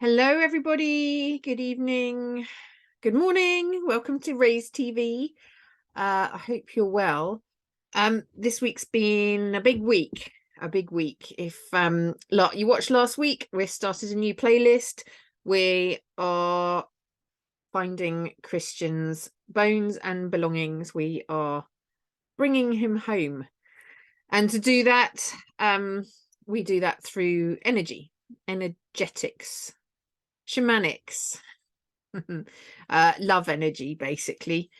Hello, everybody. Good evening. Good morning. Welcome to Raise TV. I hope you're well. This week's been a big week. If you watched last week, we started a new playlist. We are finding Christian's bones and belongings. We are bringing him home, and to do that, we do that through energetics, shamanics, love energy, basically,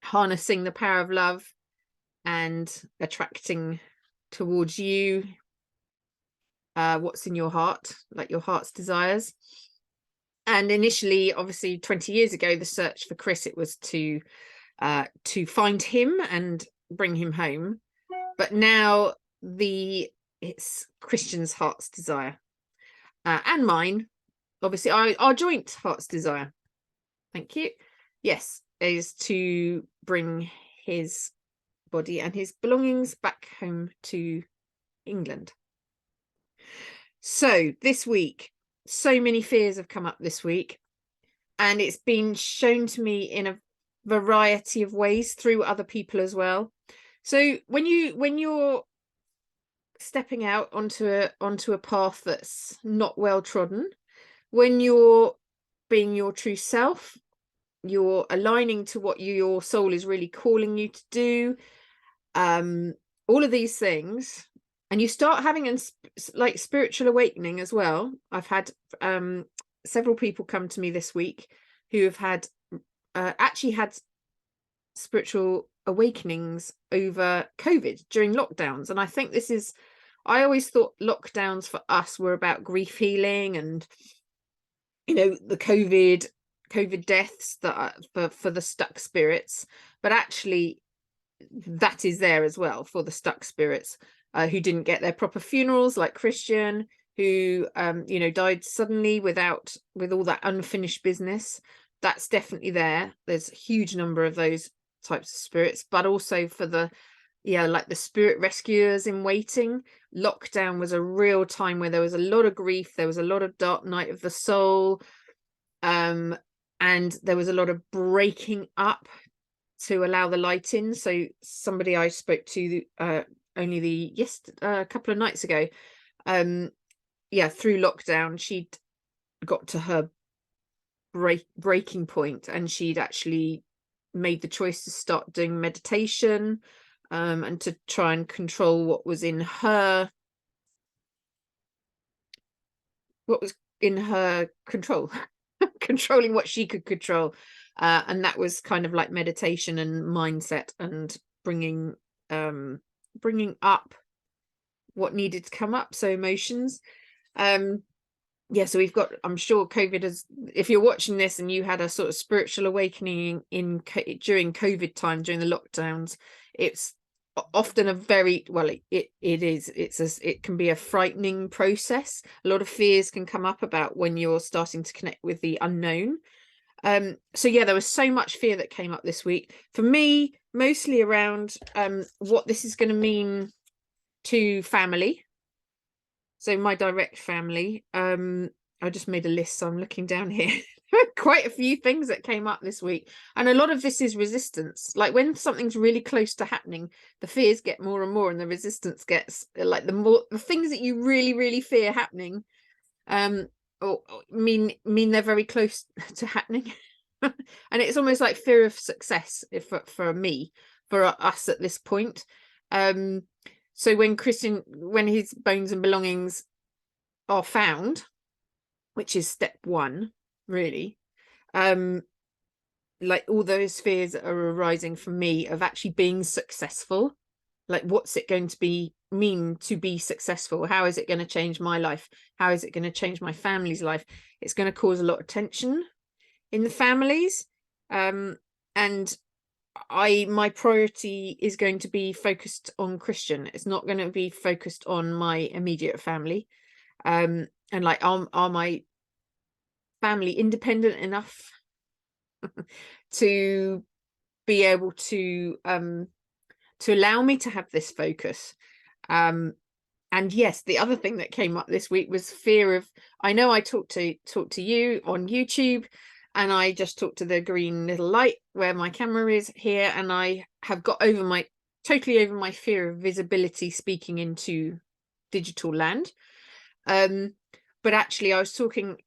harnessing the power of love and attracting towards you what's in your heart, like your heart's desires. And initially, obviously 20 years ago, the search for Chris, it was to find him and bring him home. But now it's Christian's heart's desire, and mine, obviously, our joint heart's desire. Thank you. Yes, is to bring his body and his belongings back home to England. So this week, so many fears have come up this week, and it's been shown to me in a variety of ways through other people as well. So when you're stepping out onto a path that's not well trodden, when you're being your true self, you're aligning to what your soul is really calling you to do, all of these things, and you start having like spiritual awakening as well. I've had several people come to me this week who have had actually had spiritual awakenings over COVID during lockdowns. And I think I always thought lockdowns for us were about grief healing and, the COVID deaths that are for the stuck spirits, but actually that is there as well for the stuck spirits who didn't get their proper funerals, like Christian, who died suddenly with all that unfinished business. That's definitely there. There's a huge number of those types of spirits, but also for the spirit rescuers in waiting. Lockdown was a real time where there was a lot of grief, there was a lot of dark night of the soul, and there was a lot of breaking up to allow the light in. So somebody I spoke to only a couple of nights ago, through lockdown, she'd got to her breaking point, and she'd actually made the choice to start doing meditation, and to try and control what was in her control. Controlling what she could control, and that was kind of like meditation and mindset and bringing up what needed to come up, so emotions. So we've got, I'm sure COVID has, if you're watching this and you had a sort of spiritual awakening during COVID time, during the lockdowns, it's often a very it can be a frightening process. A lot of fears can come up about when you're starting to connect with the unknown. There was so much fear that came up this week for me, mostly around what this is going to mean to family. So my direct family, I just made a list, so I'm looking down here. Quite a few things that came up this week, and a lot of this is resistance. Like when something's really close to happening, the fears get more and more, and the resistance gets, like, the things that you really, really fear happening mean they're very close to happening. And it's almost like fear of success for us at this point. So when his bones and belongings are found, which is step one, really, like all those fears that are arising for me of actually being successful, like what's it going to mean to be successful? How is it going to change my life? How is it going to change my family's life? It's going to cause a lot of tension in the families, and my priority is going to be focused on Christian. It's not going to be focused on my immediate family, and like, are my family independent enough to be able to allow me to have this focus, and And yes, the other thing that came up this week was fear of, I know I talked to you on YouTube, and I just talked to the green little light where my camera is here, and I have got totally over my fear of visibility speaking into digital land. But actually I was talking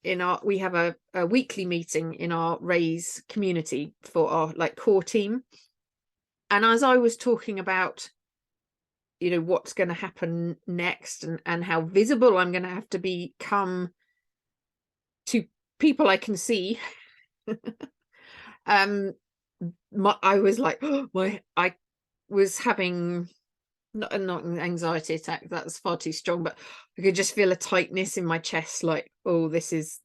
we have a weekly meeting in our Raise community for our like core team. And as I was talking about, you know, what's going to happen next, and how visible I'm going to have to become to people I can see, I was like, oh, I was having not an anxiety attack, that's far too strong, but I could just feel a tightness in my chest, like, oh, this is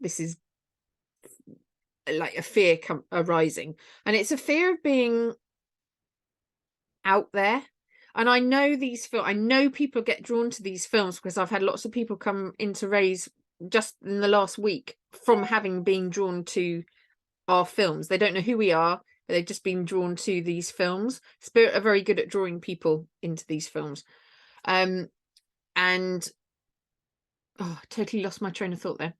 like a fear arising. And it's a fear of being out there. And I know I know people get drawn to these films because I've had lots of people come into Raise just in the last week from having been drawn to our films. They don't know who we are, but they've just been drawn to these films. Spirit are very good at drawing people into these films. And oh, I totally lost my train of thought there.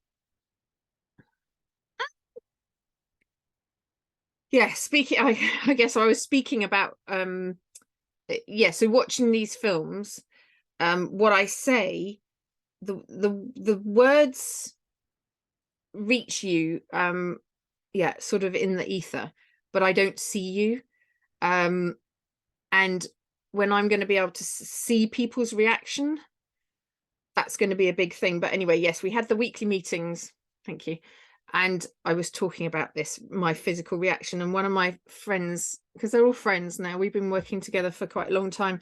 Yeah, I guess I was speaking about yeah, so watching these films, what I say, the words reach you, yeah, sort of in the ether, but I don't see you. And when I'm going to be able to see people's reaction, that's going to be a big thing. But anyway, yes, we had the weekly meetings. Thank you. And I was talking about this, my physical reaction. And one of my friends, because they're all friends now, we've been working together for quite a long time.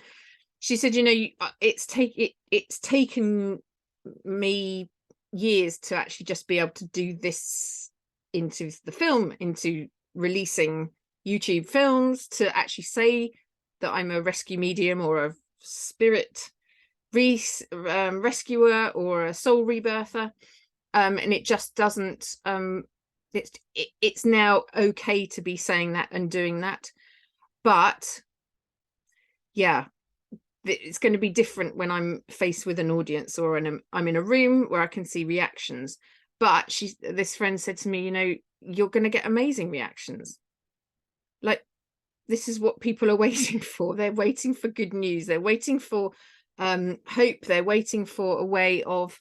She said, you know, it's taken me years to actually just be able to do this into the film, into releasing YouTube films, to actually say that I'm a rescue medium or a spirit rescuer or a soul rebirther, and it just doesn't it's now okay to be saying that and doing that. But yeah, it's going to be different when I'm faced with an audience, or I'm in a room where I can see reactions. But this friend said to me, you know, you're going to get amazing reactions. Like, this is what people are waiting for. They're waiting for good news. They're waiting for hope. They're waiting for a way of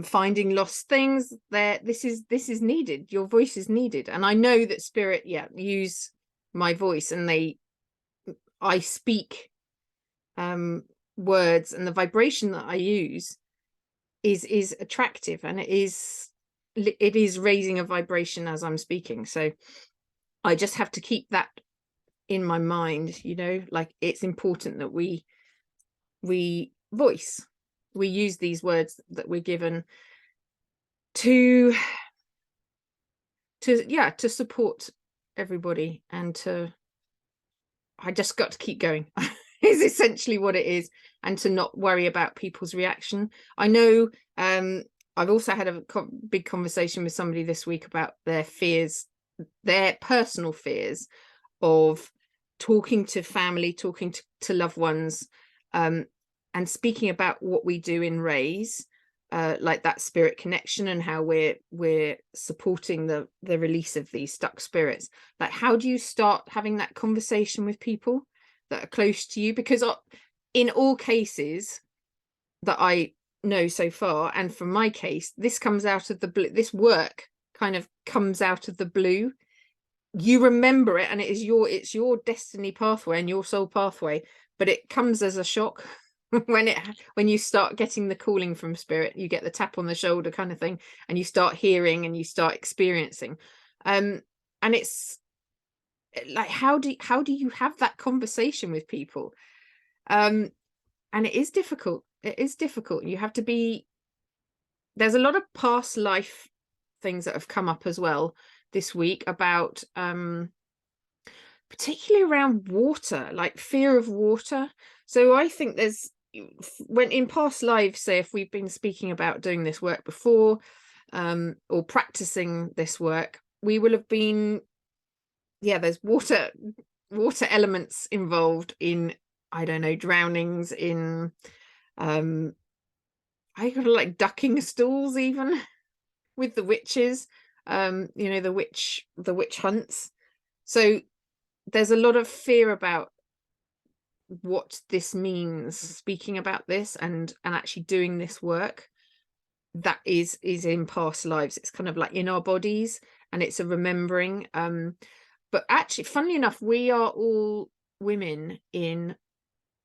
finding lost things. This is needed. Your voice is needed. And I know that Spirit, yeah, use my voice, and I speak words, and the vibration that I use is attractive, and it is raising a vibration as I'm speaking. So I just have to keep that in my mind, you know, like it's important that we voice, we use these words that we're given to support everybody, and I just got to keep going is essentially what it is, and to not worry about people's reaction. I know I've also had a big conversation with somebody this week about their fears, their personal fears of talking to family, talking to loved ones, and speaking about what we do in Raise, like that spirit connection, and how we're supporting the release of these stuck spirits. Like, how do you start having that conversation with people that are close to you? Because in all cases that I know so far, and from my case, this comes out of the blue. This work kind of comes out of the blue. You remember it, and it's your destiny pathway and your soul pathway, but it comes as a shock when you start getting the calling from Spirit. You get the tap on the shoulder kind of thing, and you start hearing and you start experiencing, and it's like, how do you have that conversation with people? And it is difficult. You have to be, there's a lot of past life things that have come up as well this week about particularly around water, like fear of water. So I think there's, when in past lives, say if we've been speaking about doing this work before, or practicing this work, we will have been, yeah, there's water elements involved in, I don't know, drownings, in I got like ducking stools even with the witches, you know, the witch hunts. So there's a lot of fear about what this means, speaking about this and actually doing this work that is in past lives. It's kind of like in our bodies, and it's a remembering. But actually, funnily enough, we are all women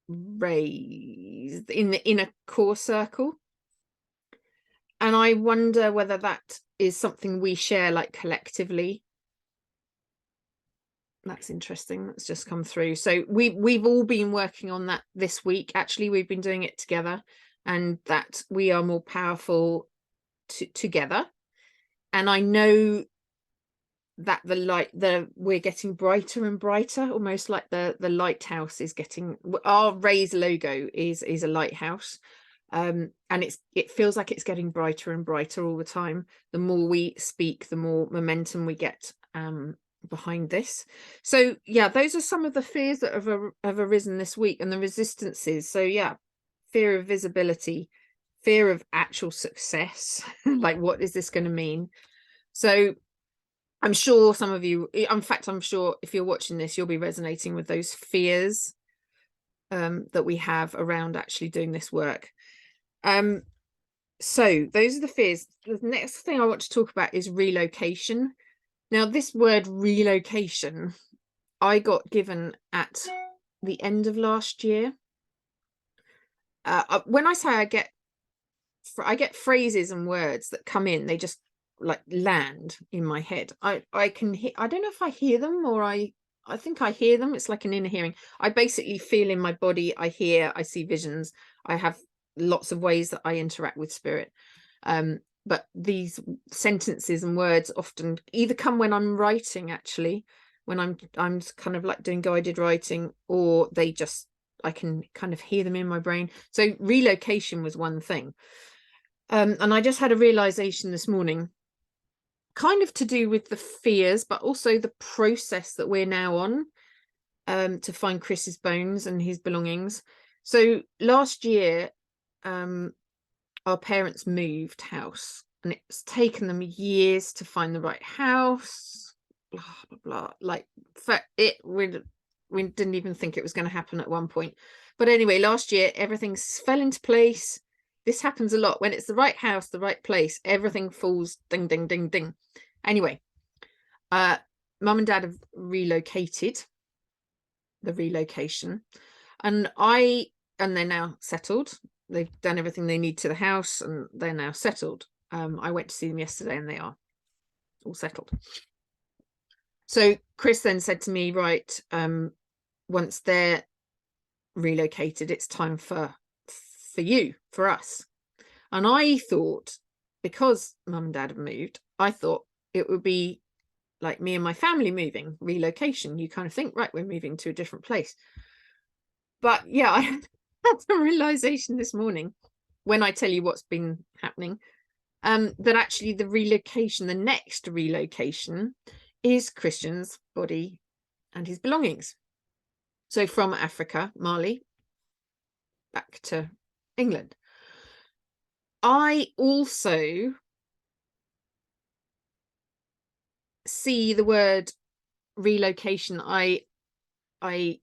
raised in the inner core circle, and I wonder whether that is something we share like collectively. That's interesting. That's just come through. So we've all been working on that this week. Actually, we've been doing it together, and that we are more powerful together. And I know that we're getting brighter and brighter, almost like the lighthouse is getting. Our Raise logo is a lighthouse, and it feels like it's getting brighter and brighter all the time. The more we speak, the more momentum we get behind this. So yeah, those are some of the fears that have arisen this week, and the resistances. So yeah, fear of visibility, fear of actual success. Like, what is this going to mean? So I'm sure some of you, in fact, I'm sure if you're watching this, you'll be resonating with those fears that we have around actually doing this work. So those are the fears. The next thing I want to talk about is relocation. Now, this word relocation, I got given at the end of last year. When I say I get phrases and words that come in, they just like land in my head. I can hear, I don't know if I hear them or I think I hear them. It's like an inner hearing. I basically feel in my body, I hear, I see visions. I have lots of ways that I interact with spirit. But these sentences and words often either come when I'm writing, actually, when I'm kind of like doing guided writing, or they just, I can kind of hear them in my brain. So relocation was one thing. And I just had a realization this morning, kind of to do with the fears, but also the process that we're now on to find Chris's bones and his belongings. So last year, our parents moved house, and it's taken them years to find the right house, blah blah blah. Like, we didn't even think it was going to happen at one point. But anyway, last year everything fell into place. This happens a lot when it's the right house, the right place, everything falls ding ding ding ding. Anyway, mum and dad have relocated, the relocation, and they're now settled. They've done everything they need to the house, and they're now settled. I went to see them yesterday, and they are all settled. So Chris then said to me, right, once they're relocated, it's time for us. And I thought, because mum and dad have moved, I thought it would be like me and my family moving, relocation. You kind of think, right, we're moving to a different place. But yeah, I had the realization this morning, when I tell you what's been happening, that actually the next relocation is Christian's body and his belongings. So from Africa, Mali, back to England. I also see the word relocation. I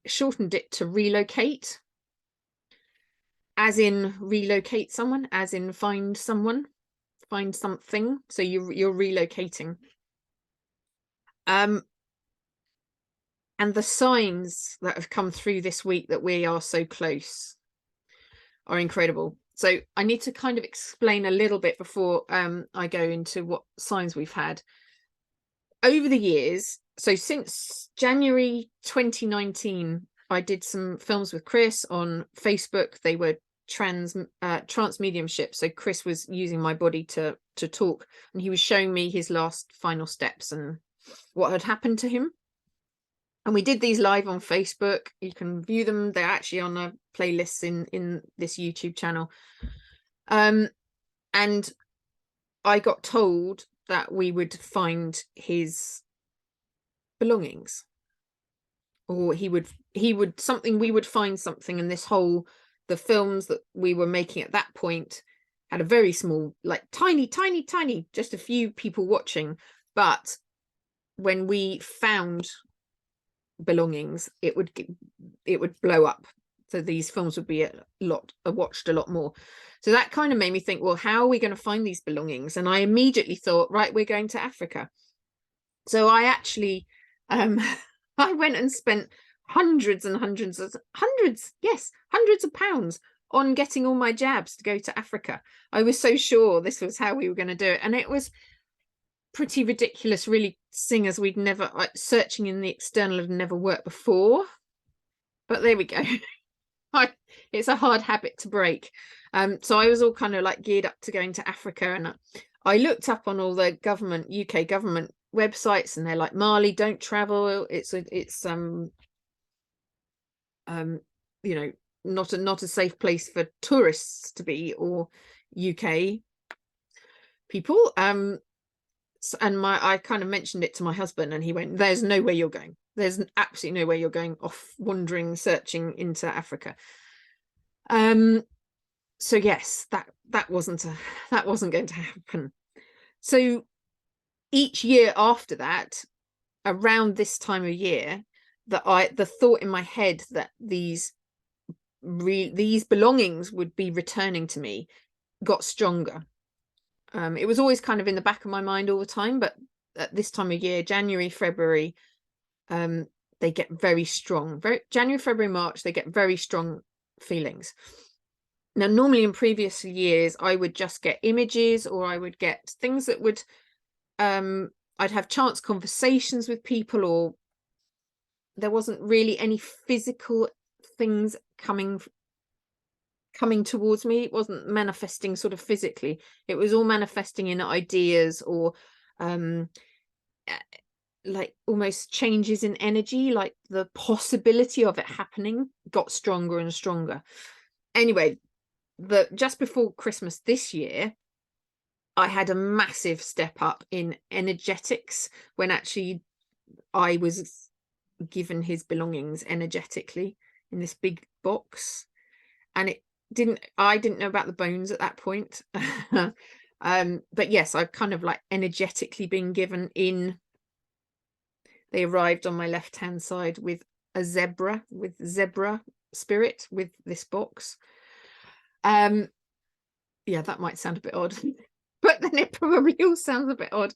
shortened it to relocate, as in relocate someone, as in find someone, find something. So you're relocating. And the signs that have come through this week that we are so close are incredible. So I need to kind of explain a little bit before I go into what signs we've had over the years. So since January 2019, I did some films with Chris on Facebook. They were trance mediumship. So Chris was using my body to talk, and he was showing me his last final steps and what had happened to him. And we did these live on Facebook. You can view them. They're actually on a playlist in this YouTube channel. And I got told that we would find his belongings, or we would find something. And the films that we were making at that point had a very small, like tiny, just a few people watching. But when we found belongings, it would blow up. So these films would be watched a lot more. So that kind of made me think, well, how are we going to find these belongings? And I immediately thought, right, we're going to Africa. So I actually I went and spent hundreds of pounds on getting all my jabs to go to Africa. I was so sure this was how we were going to do it, and it was pretty ridiculous, really, seeing as we'd never, searching in the external had never worked before. But there we go. It's a hard habit to break. So I was all kind of like geared up to going to Africa, and I looked up on all the UK government websites, and they're like, Mali, don't travel. It's you know, not a safe place for tourists to be, or UK people. And I kind of mentioned it to my husband, and he went, there's no way you're going. There's absolutely no way you're going off wandering, searching into Africa. So yes, that wasn't going to happen. So each year after that, around this time of year, the thought in my head that these belongings would be returning to me got stronger. It was always kind of in the back of my mind all the time, but at this time of year, January, February, they get very strong. January, February, March, they get very strong feelings. Now, normally in previous years, I would just get images, or I would get things that would, I'd have chance conversations with people, or there wasn't really any physical things coming towards me. It wasn't manifesting sort of physically. It was all manifesting in ideas, or like almost changes in energy, like the possibility of it happening got stronger and stronger. Anyway, just before Christmas this year, I had a massive step up in energetics, when actually I was given his belongings energetically in this big box, and I didn't know about the bones at that point. But yes, I've kind of like energetically been given in. They arrived on my left hand side with a zebra spirit with this box. Yeah, that might sound a bit odd, but then it probably all sounds a bit odd.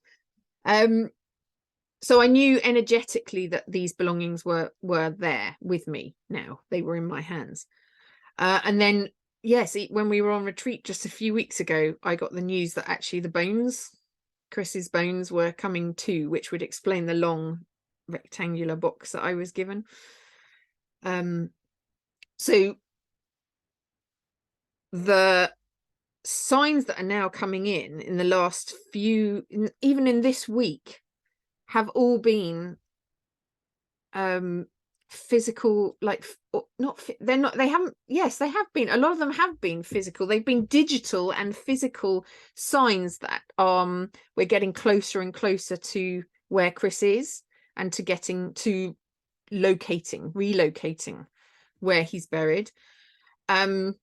So I knew energetically that these belongings were there with me now. They were in my hands. And then, yes, when we were on retreat just a few weeks ago, I got the news that actually the bones, Chris's bones, were coming too, which would explain the long rectangular box that I was given. So the signs that are now coming in the last few, even in this week, have all been physical, like, not, they're not, they haven't, yes, they have been, a lot of them have been physical. They've been digital and physical signs that we're getting closer and closer to where Chris is, and to relocating where he's buried. And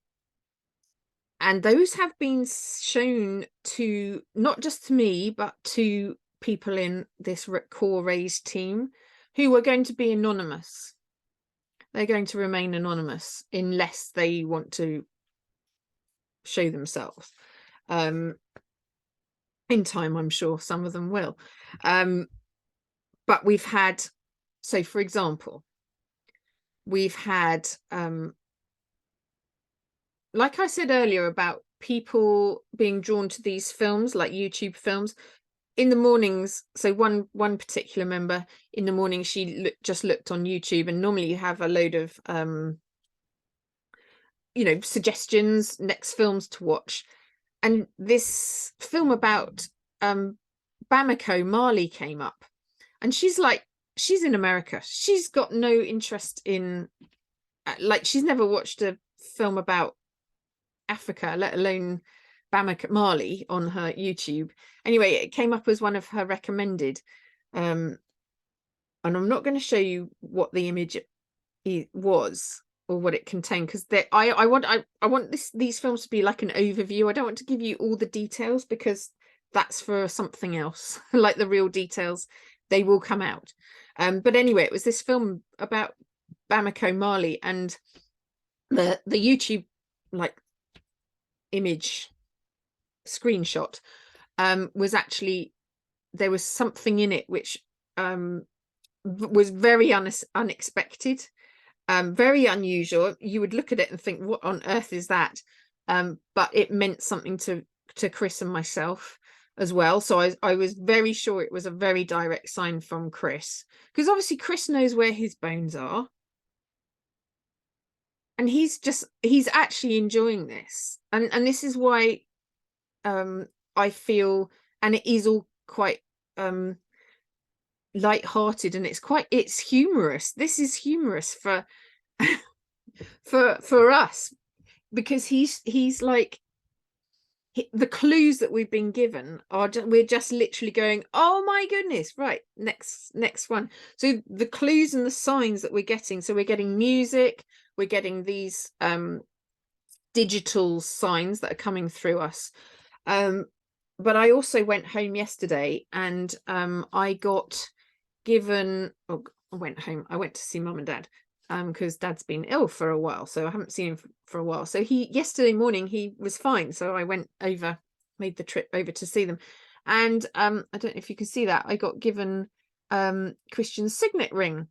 those have been shown to, not just to me, but to people in this core raised team, who are going to be anonymous. They're going to remain anonymous unless they want to show themselves. In time, I'm sure some of them will. But we've had, so for example, we've had, like I said earlier, about people being drawn to these films, like YouTube films, in the mornings. So one particular member, in the morning, she just looked on YouTube, and normally you have a load of suggestions, next films to watch, and this film about Bamako, Mali, came up, and she's in America. She's got no interest in, like, she's never watched a film about Africa, let alone Bamako, Mali, on her YouTube. Anyway, it came up as one of her recommended, and I'm not going to show you what the image was, or what it contained, because I want these films to be like an overview. I don't want to give you all the details, because that's for something else. Like the real details, they will come out. But anyway, it was this film about Bamako, Mali, and the YouTube like image screenshot was actually, there was something in it which was very unexpected, very unusual. You would look at it and think, what on earth is that? But it meant something to Chris and myself as well. So I was very sure it was a very direct sign from Chris, because obviously Chris knows where his bones are, and he's actually enjoying this, and this is why I feel, and it is all quite light-hearted, and it's humorous. This is humorous for for us, because he's like, the clues that we've been given are we're just literally going, oh my goodness, right, next one. So the clues and the signs that we're getting, so we're getting music, we're getting these digital signs that are coming through us. But I also went home yesterday, and I got given, I went to see mum and dad, because dad's been ill for a while, so I haven't seen him for a while. So yesterday morning he was fine, so I went over, made the trip over to see them, and I don't know if you can see that, I got given Christian's signet ring,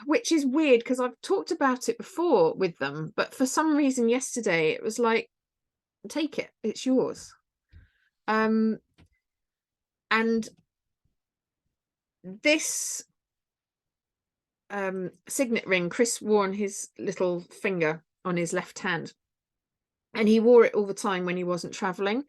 which is weird because I've talked about it before with them, but for some reason yesterday it was like, take it, it's yours. And this signet ring Chris wore on his little finger on his left hand, and he wore it all the time when he wasn't traveling.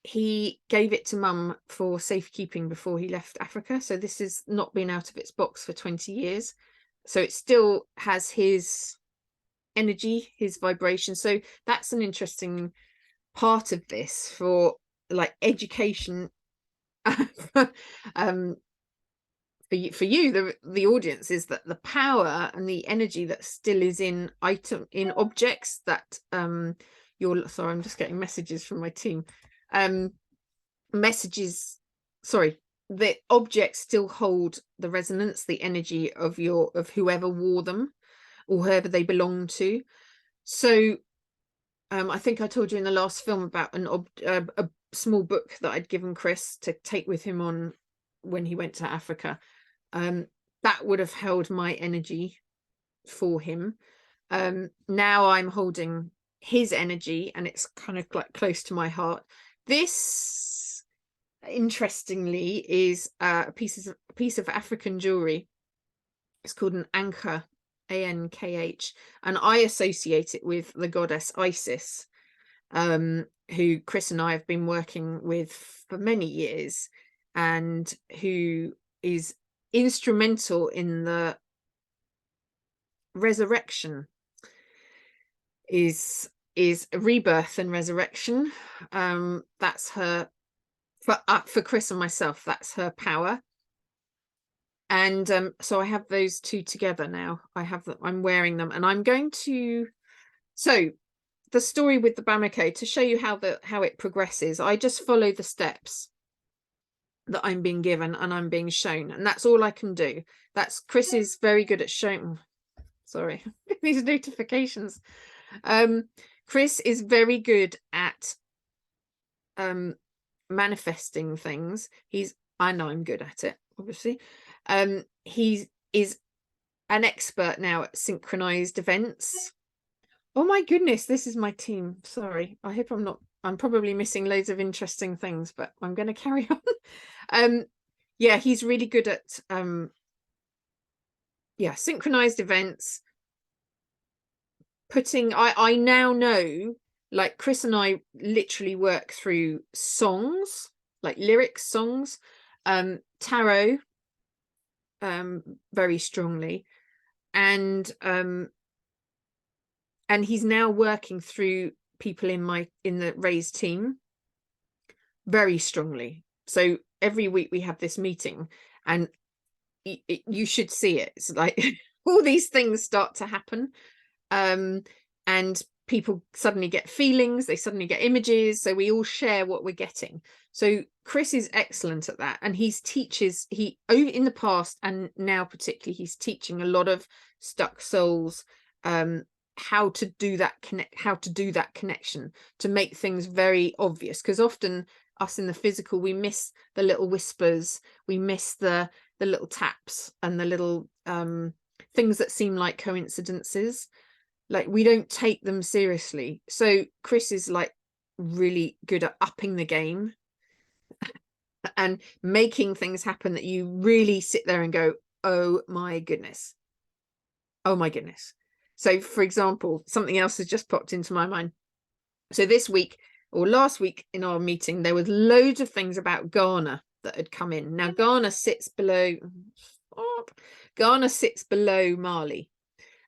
He gave it to mum for safekeeping before he left Africa, so this has not been out of its box for 20 years, so it still has his energy, his vibration. So that's an interesting part of this for like education for you, the audience, is that the power and the energy that still is in objects that sorry, I'm just getting messages from my team, sorry, the objects still hold the resonance, the energy of whoever wore them or whoever they belong to. So I think I told you in the last film about a small book that I'd given Chris to take with him on when he went to Africa. That would have held my energy for him. Now I'm holding his energy, and it's kind of like close to my heart. This, interestingly, is a piece of African jewelry. It's called an anchor, ANKH, and I associate it with the goddess Isis, who Chris and I have been working with for many years, and who is instrumental in the resurrection, is rebirth and resurrection. That's her, for Chris and myself, that's her power. And so I have those two together now. I'm wearing them, and I'm going to, so the story with the Bamako, to show you how it progresses, I just follow the steps that I'm being given and I'm being shown, and that's all I can do. That's Chris is very good at showing, sorry, these notifications. Chris is very good at manifesting things. I know I'm good at it, obviously. He is an expert now at synchronized events. Oh my goodness, this is my team. Sorry, I hope I'm probably missing loads of interesting things, but I'm going to carry on. Yeah, he's really good at synchronized events. I now know, like Chris and I literally work through songs, like lyrics, songs, tarot, very strongly, and he's now working through people in the Raise team very strongly. So every week we have this meeting, and you should see it. It's like all these things start to happen, and people suddenly get feelings, they suddenly get images, so we all share what we're getting. So Chris is excellent at that, and he in the past and now particularly he's teaching a lot of stuck souls how to do that connection, to make things very obvious, because often us in the physical, we miss the little whispers, we miss the little taps and the little things that seem like coincidences. Like, we don't take them seriously. So Chris is like really good at upping the game and making things happen that you really sit there and go, oh my goodness, oh my goodness. So for example, something else has just popped into my mind. So this week or last week in our meeting, there was loads of things about Ghana that had come in. Now Ghana sits below Mali.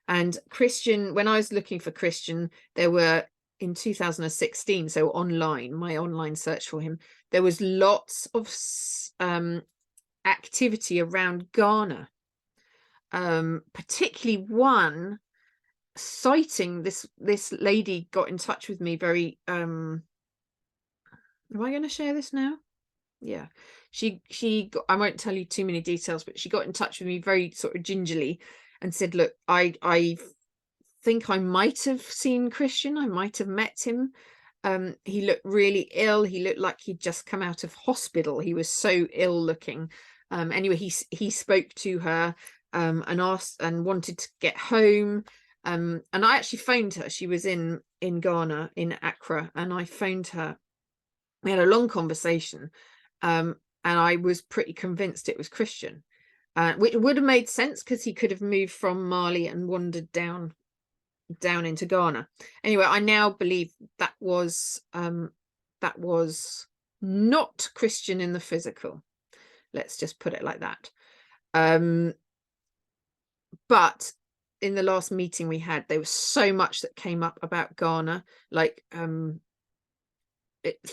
And Christian, when I was looking for Christian, there were, in 2016, so online, my online search for him, there was lots of activity around Ghana, particularly one citing this lady got in touch with me very am I going to share this now? Yeah, she got, I won't tell you too many details, but she got in touch with me very sort of gingerly and said, look, I think I might have seen Christian, I might have met him. He looked really ill, he looked like he'd just come out of hospital, he was so ill looking. Anyway, he spoke to her and asked and wanted to get home, and I actually phoned her. She was in Ghana, in Accra, and I phoned her. We had a long conversation, and I was pretty convinced it was Christian, which would have made sense because he could have moved from Mali and wandered down into Ghana. Anyway, I now believe that was not Christian in the physical. Let's just put it like that. But in the last meeting we had, there was so much that came up about Ghana, like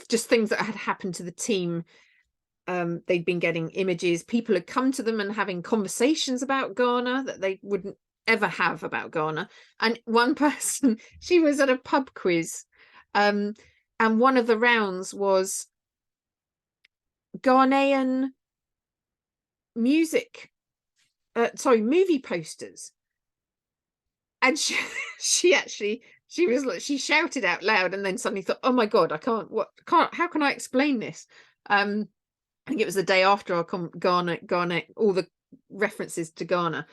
just things that had happened to the team. They'd been getting images, people had come to them and having conversations about Ghana that they wouldn't ever have about Ghana. And one person, she was at a pub quiz, and one of the rounds was Ghanaian movie posters. And she she shouted out loud and then suddenly thought, oh my god, how can I explain this? I think it was the day after our Ghana, all the references to Ghana,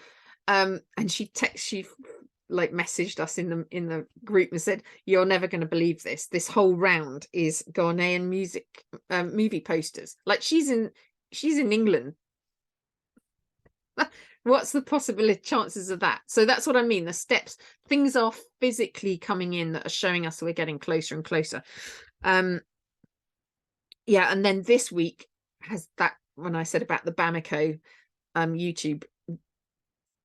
and she like messaged us in the group and said, you're never going to believe this whole round is Ghanaian movie posters. Like, she's in England. What's the possibility chances of that? So that's what I mean, the steps, things are physically coming in that are showing us we're getting closer and closer. Yeah, and then this week has that, when I said about the Bamako YouTube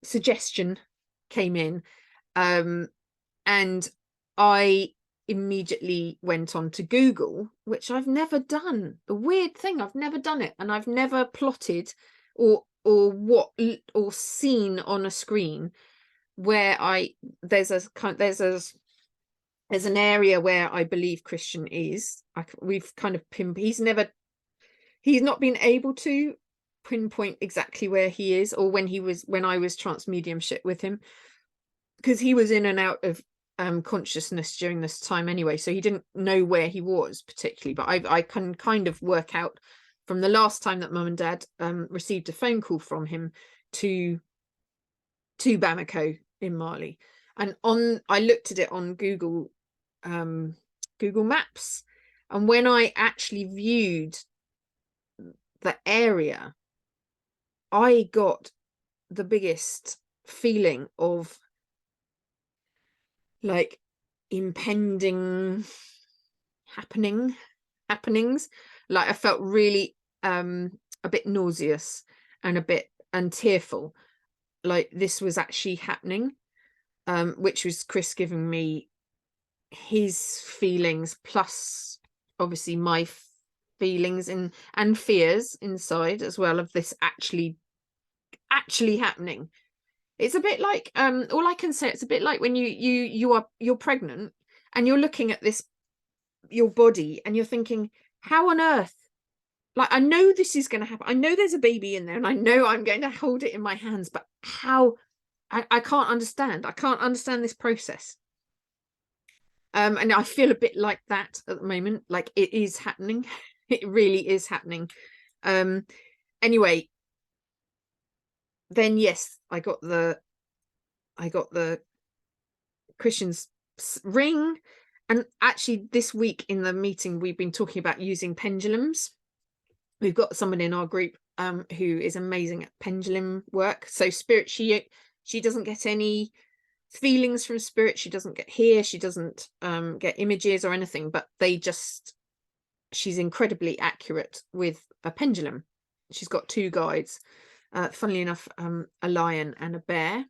suggestion came in, and I immediately went on to Google, which I've never done. The weird thing, I've never done it, and I've never plotted or seen on a screen where there's an area where I believe Christian is. We've kind of he's not been able to pinpoint exactly where he is, or when I was trance mediumship with him, because he was in and out of consciousness during this time anyway, so he didn't know where he was particularly. But I can kind of work out from the last time that Mum and Dad received a phone call from him to Bamako in Mali, and I looked at it on Google Maps, and when I actually viewed the area, I got the biggest feeling of like impending happenings. Like, I felt really a bit nauseous and tearful, like this was actually happening, which was Chris giving me his feelings plus obviously my feelings and fears inside as well of this actually actually happening. It's a bit like all I can say, it's a bit like when you're pregnant and you're looking at this, your body, and you're thinking, how on earth, like, I know this is going to happen, I know there's a baby in there and I know I'm going to hold it in my hands, but how? I can't understand this process. And I feel a bit like that at the moment, like it is happening. It really is happening. Anyway, then yes, I got the Christian's ring. And actually this week in the meeting, we've been talking about using pendulums. We've got someone in our group who is amazing at pendulum work. So spirit, she doesn't get any feelings from spirit, she doesn't she doesn't get images or anything, but she's incredibly accurate with a pendulum. She's got two guides, funnily enough, a lion and a bear,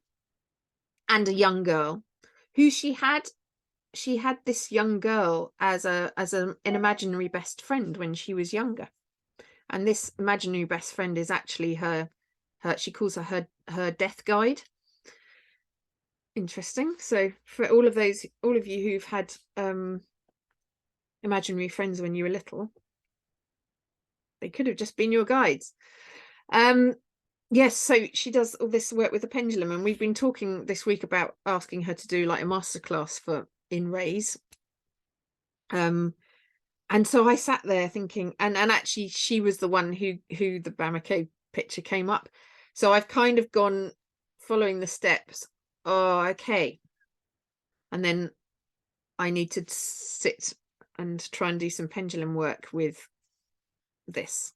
and a young girl who she had this young girl as an imaginary best friend when she was younger. And this imaginary best friend is actually her she calls her death guide. Interesting. So for all of you who've had imaginary friends when you were little, they could have just been your guides. Yes, so she does all this work with the pendulum, and we've been talking this week about asking her to do like a masterclass in Rays. And so I sat there thinking, and actually she was the one who the Bamako picture came up. So I've kind of gone following the steps. Oh, okay. And then I need to sit and try and do some pendulum work with this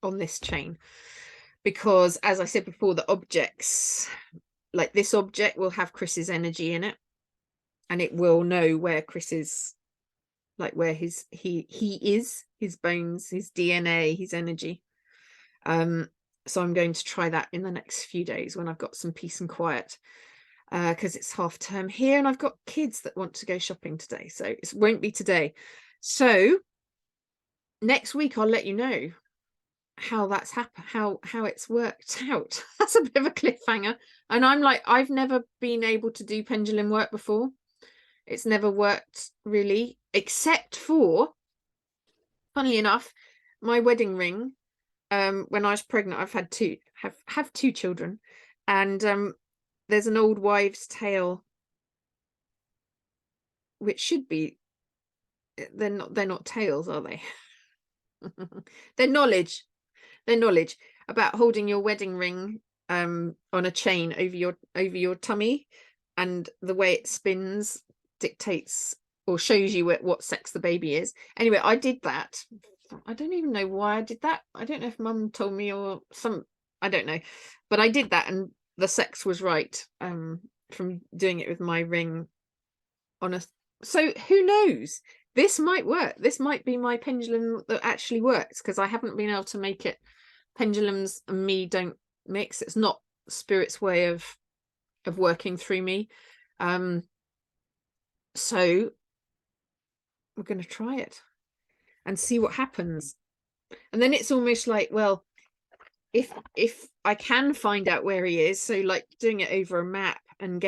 on this chain, because as I said before, the objects, like this object, will have Chris's energy in it, and it will know where Chris is, like where he is, his bones, his DNA, his energy. So I'm going to try that in the next few days when I've got some peace and quiet, because it's half term here and I've got kids that want to go shopping today, so it won't be today. So next week I'll let you know how that's happened, how it's worked out. That's a bit of a cliffhanger. And I'm like, I've never been able to do pendulum work before. It's never worked really, except for, funnily enough, my wedding ring. When I was pregnant, I've had have two children, and there's an old wives' tale, which should be, they're not tales, are they? They're knowledge about holding your wedding ring on a chain over your tummy, and the way it spins dictates or shows you what sex the baby is. Anyway, I did that. I don't even know why I did that. I don't know if mum told me or I don't know, but I did that and the sex was right from doing it with my ring on a. So who knows? This might work. This might be my pendulum that actually works, because I haven't been able to make it. Pendulums and me don't mix. It's not spirit's way of working through me. So we're going to try it and see what happens. And then it's almost like, well, if I can find out where he is, so like doing it over a map and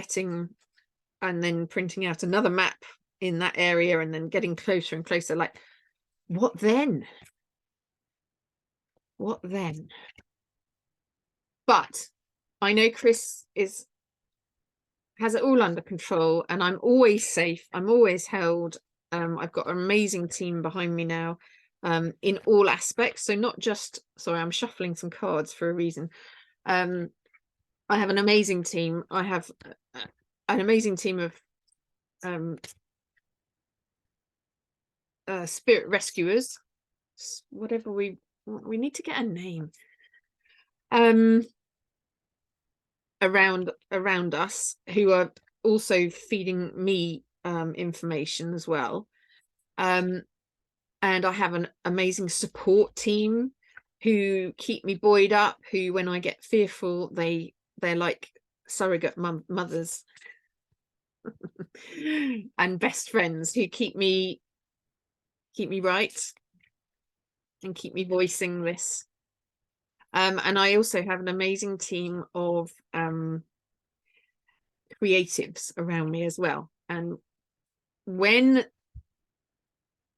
then printing out another map in that area and then getting closer and closer, like what then? But I know Chris has it all under control, and I'm always safe, I'm always held. I've got an amazing team behind me now, in all aspects. So not just, sorry, I'm shuffling some cards for a reason. I have an amazing team. I have an amazing team of spirit rescuers, whatever we need to get a name around us, who are also feeding me information as well. And I have an amazing support team who keep me buoyed up, who when I get fearful, they're like surrogate mothers and best friends who keep me right and keep me voicing this. And I also have an amazing team of creatives around me as well. And when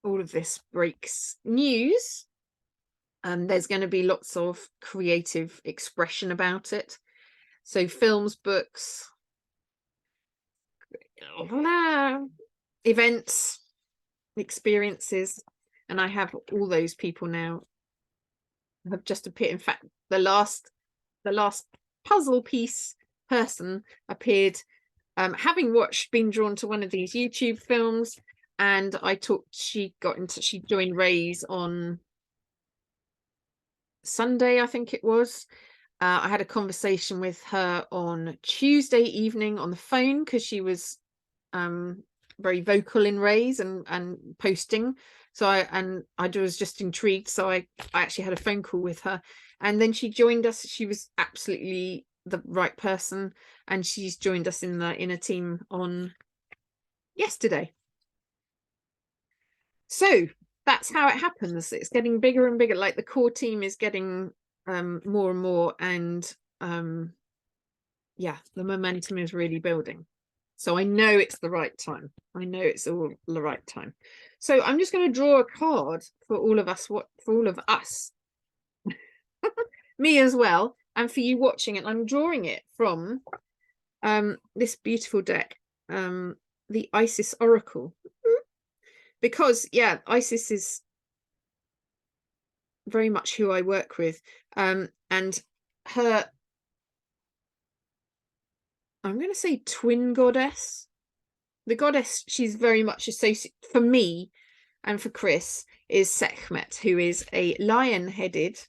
all of this breaks news, there's going to be lots of creative expression about it. So films, books, events, experiences, and I have all those people now have just appeared. In fact, the last puzzle piece person appeared, having been drawn to one of these YouTube films, and she joined Ray's on Sunday, I think it was. I had a conversation with her on Tuesday evening on the phone because she was very vocal in Ray's and posting. So I was just intrigued. So I actually had a phone call with her, and then she joined us. She was absolutely the right person, and she's joined us in a team on yesterday. So that's how it happens. It's getting bigger and bigger. Like the core team is getting more and more, and yeah, the momentum is really building. So I know it's the right time. I know it's all the right time. So I'm just going to draw a card for all of us, me as well, and for you watching it. I'm drawing it from this beautiful deck, the Isis Oracle, because yeah, Isis is very much who I work with, and her, I'm going to say twin goddess. The goddess she's very much associated for me and for Chris is Sekhmet, who is a lion-headed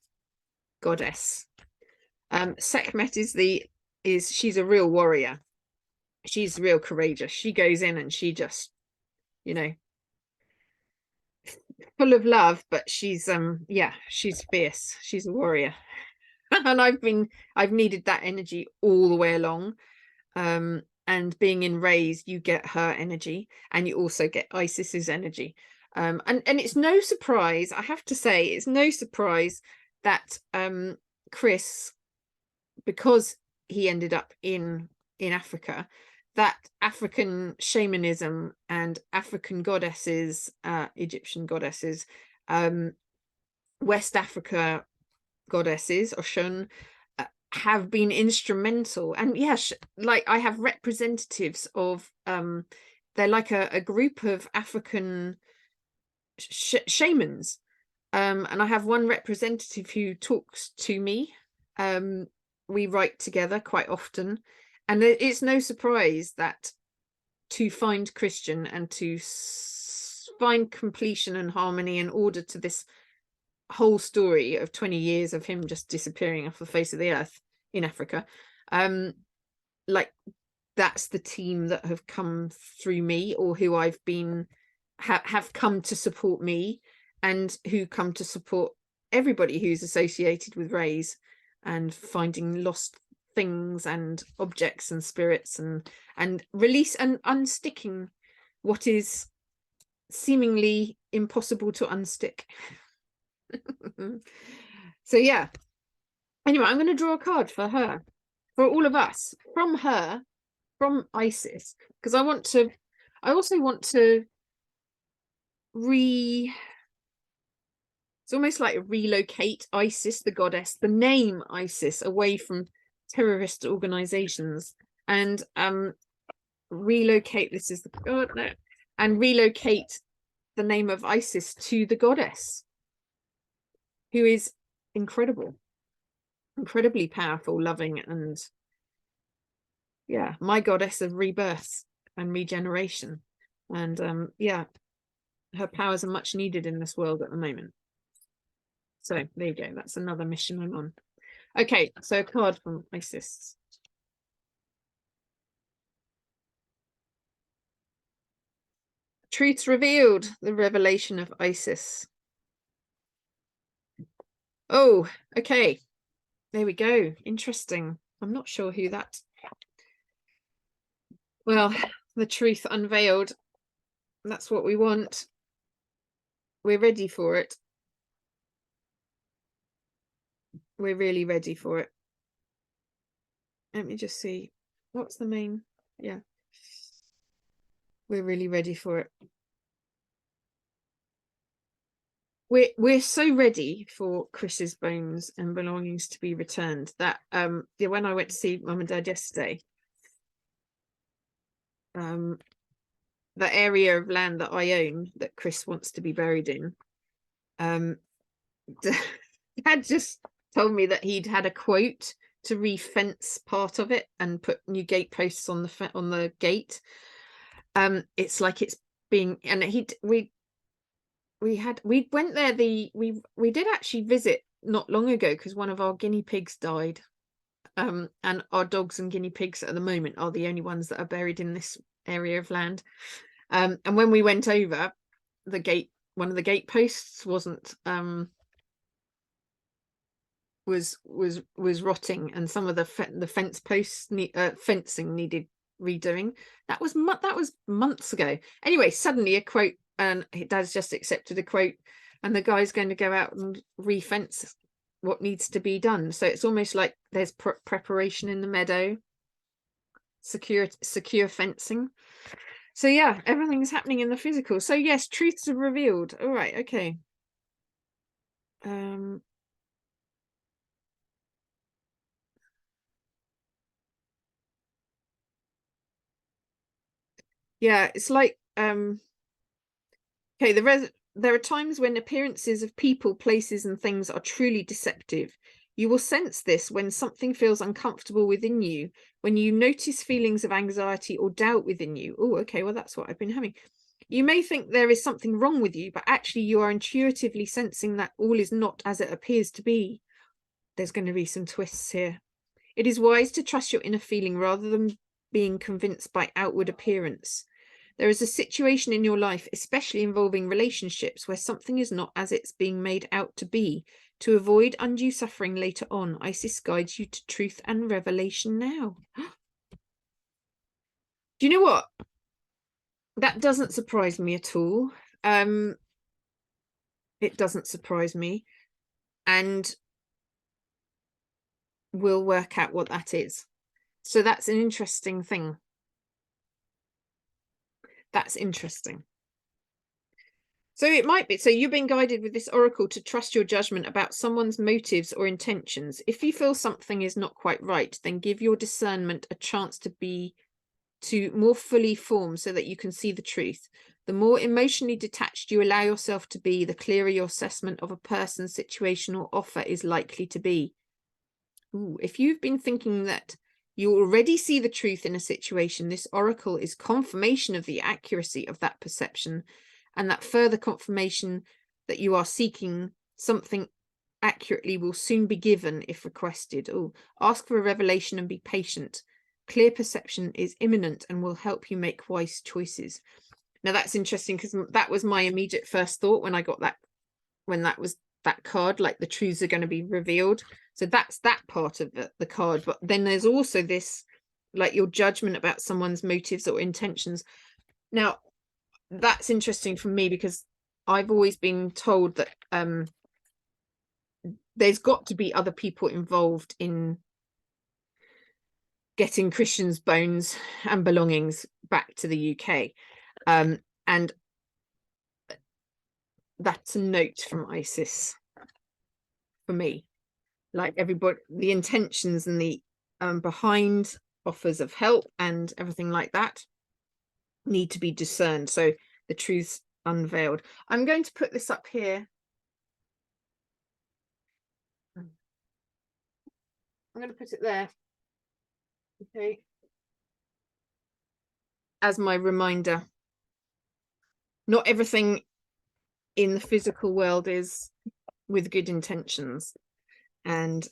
goddess. Sekhmet she's a real warrior. She's real courageous. She goes in and she just, full of love, but she's she's fierce. She's a warrior. And I've needed that energy all the way along. And being in Ray's, you get her energy, and you also get Isis's energy. And it's no surprise, I have to say, it's no surprise that Chris, because he ended up in Africa, that African shamanism and African goddesses, Egyptian goddesses, West Africa goddesses, Oshun, have been instrumental. And yes, like I have representatives of they're like a group of African shamans, and I have one representative who talks to me. We write together quite often, and it's no surprise that to find Christian and to find completion and harmony and order to this whole story of 20 years of him just disappearing off the face of the earth in Africa, like that's the team that have come through me, or who I've been have come to support me, and who come to support everybody who's associated with Ray's and finding lost things and objects and spirits, and release and unsticking what is seemingly impossible to unstick. So yeah, anyway, I'm going to draw a card for her, for all of us, from her, from Isis, because I also want to it's almost like relocate Isis, the goddess, the name Isis, away from terrorist organizations, and relocate, this is the god, no, and relocate the name of Isis to the goddess, who is incredibly powerful, loving, and yeah, my goddess of rebirth and regeneration. And yeah, her powers are much needed in this world at the moment. So there you go, that's another mission I'm on. Okay, so a card from Isis. Truths revealed, the revelation of Isis. Oh, okay, there we go, interesting. I'm not sure who that, well, the truth unveiled, that's what we want. We're ready for it. We're really ready for it. Let me just see. What's the main? Yeah. We're really ready for it. We're so ready for Chris's bones and belongings to be returned that yeah, when I went to see Mum and Dad yesterday, the area of land that I own that Chris wants to be buried in, Dad just told me that he'd had a quote to re-fence part of it and put new gate posts on the gate. It's like it's being, and we went there, we did actually visit not long ago because one of our guinea pigs died, and our dogs and guinea pigs at the moment are the only ones that are buried in this area of land. And when we went over, one of the gate posts wasn't was rotting, and some of the fence posts fencing needed redoing. That was months ago. Anyway, suddenly a quote, and Dad's just accepted a quote, and the guy's going to go out and re-fence what needs to be done. So it's almost like there's preparation in the meadow, secure fencing. So yeah, everything's happening in the physical. So yes, truths are revealed. All right, okay. Yeah, it's like okay, there are times when appearances of people, places, and things are truly deceptive. You will sense this when something feels uncomfortable within you, when you notice feelings of anxiety or doubt within you. Oh, okay, well, that's what I've been having. You may think there is something wrong with you, but actually you are intuitively sensing that all is not as it appears to be. There's going to be some twists here. It is wise to trust your inner feeling rather than being convinced by outward appearance. There is a situation in your life, especially involving relationships, where something is not as it's being made out to be. To avoid undue suffering later on, Isis guides you to truth and revelation now. Do you know what? That doesn't surprise me at all. It doesn't surprise me. And we'll work out what that is. So that's an interesting thing. That's interesting. So it might be, so you've been guided with this oracle to trust your judgment about someone's motives or intentions. If you feel something is not quite right, then give your discernment a chance to more fully form so that you can see the truth. The more emotionally detached you allow yourself to be, the clearer your assessment of a person, situation, or offer is likely to be. Ooh, if you've been thinking that you already see the truth in a situation, this oracle is confirmation of the accuracy of that perception, and that further confirmation that you are seeking something accurately will soon be given if requested. Oh, ask for a revelation and be patient. Clear perception is imminent and will help you make wise choices. Now that's interesting because that was my immediate first thought when I got that, when that was that card, like the truths are going to be revealed. So that's that part of the card. But then there's also this, like your judgment about someone's motives or intentions. Now, that's interesting for me because I've always been told that there's got to be other people involved in getting Christian's bones and belongings back to the UK. And that's a note from Isis for me. Like everybody, the intentions and the behind offers of help and everything like that need to be discerned. So the truth's unveiled. I'm going to put this up here. I'm going to put it there. Okay. As my reminder. Not everything in the physical world is with good intentions. And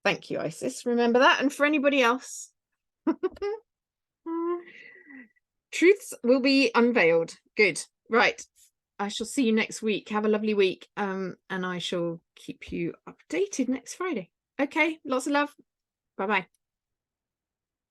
thank you, Isis. Remember that. And for anybody else, truths will be unveiled. Good. Right. I shall see you next week. Have a lovely week. And I shall keep you updated next Friday. Okay. Lots of love. Bye-bye.